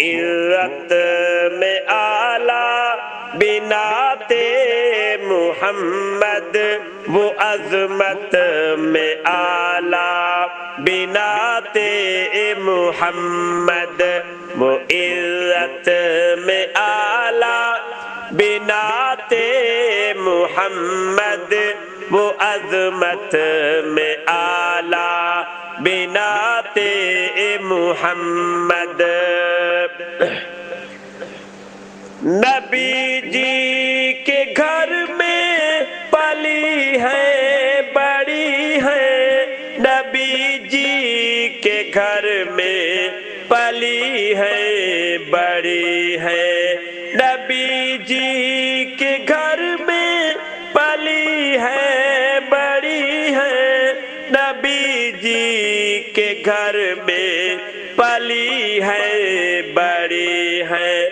عزت میں اعلیٰ بنات محمد، وہ عظمت میں اعلیٰ بنات محمد، وہ عزت میں اعلیٰ بنات محمد، وہ عظمت میں اعلیٰ بنات محمد۔ نبی جی کے گھر میں پلی ہے بڑی ہے، نبی جی کے گھر میں پلی ہے بڑی ہے، نبی جی کے گھر میں پلی ہے بڑی ہے، نبی جی کے گھر میں پلی ہے بڑی ہے،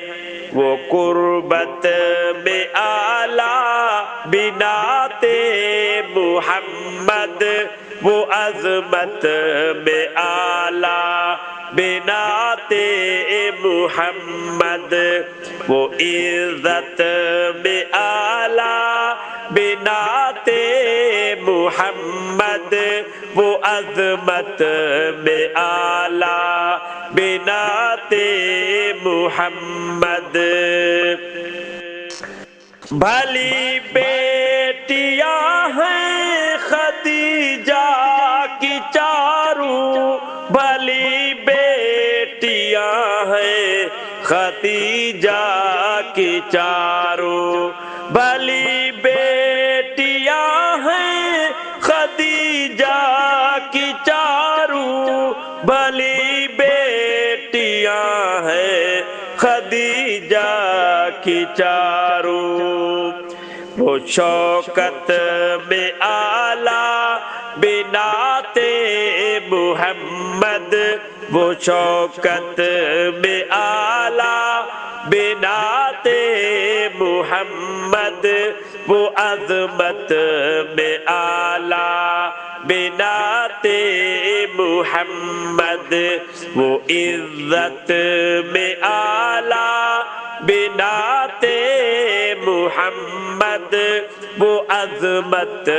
وہ قربت میں اعلیٰ بنات محمد، وہ عظمت میں اعلیٰ بنات محمد، وہ عزت میں اعلیٰ بنات محمد، وہ عظمت میں اعلیٰ بنات محمد۔ بھلی بیٹیاں ہیں خدیجہ کی چاروں، بھلی بیٹیاں ہیں خدیجہ کی چاروں، بھلی بیٹیاں ہیں خدیجہ کی چاروں، بھلی بیٹیاں ہیں خدیجہ کی چاروں، وہ شوکت میں اعلیٰ بنات محمد، وہ شوکت میں اعلیٰ بنات محمد، وہ عظمت میں اعلیٰ بنات محمد، وہ عزت میں اعلیٰ بنات محمد، وہ عظمت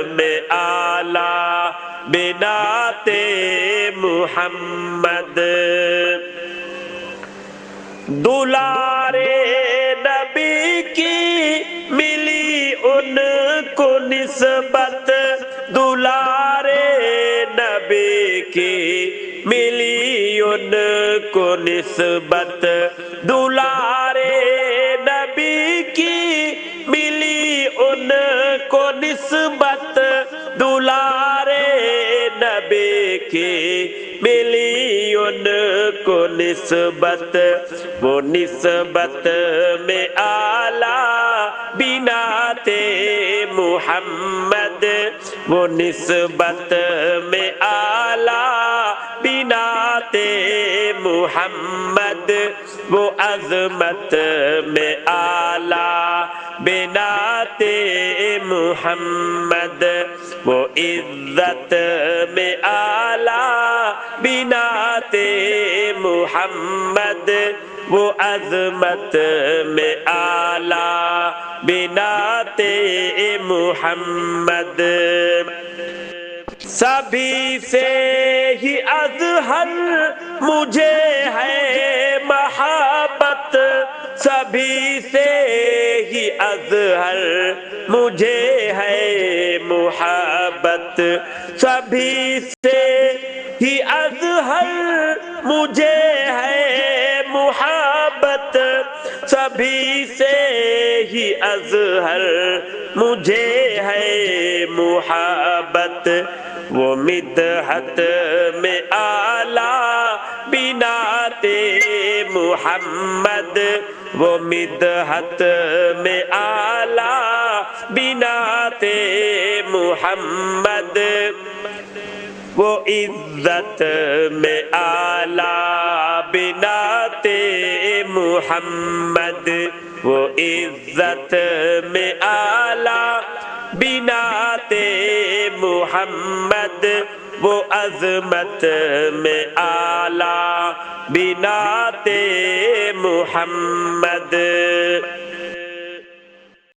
میں اعلیٰ بنات محمد۔ دلارے نبی کی ملی ان کو نسبت، دلارے نبی کی ملی ان کو نسبت، دلارے نبی کی ملی ان کو نسبت، دلارے نبی کی ملی ان کو نسبت، وہ نسبت میں اعلیٰ بنات محمد، وہ نسبت میں اعلیٰ بنات محمد، وہ عظمت میں اعلیٰ بنات محمد، وہ عزت میں اعلیٰ بنات محمد، وہ عظمت میں اعلیٰ بنات محمد۔ سبھی سے ہی اظہر مجھے ہے محبت، سبھی سے ہی اظہر مجھے ہے محبت، سبھی سے ہی اظہر مجھے ہے محبت، سبھی سے ہی اظہر مجھے ہے محبت، وہ مدحت میں اعلیٰ بنات محمد، وہ مدحت میں اعلیٰ بنات محمد، وہ عزت میں اعلیٰ بنات محمد، وہ عزت میں اعلیٰ بنات محمد، وہ عظمت میں اعلیٰ بنات محمد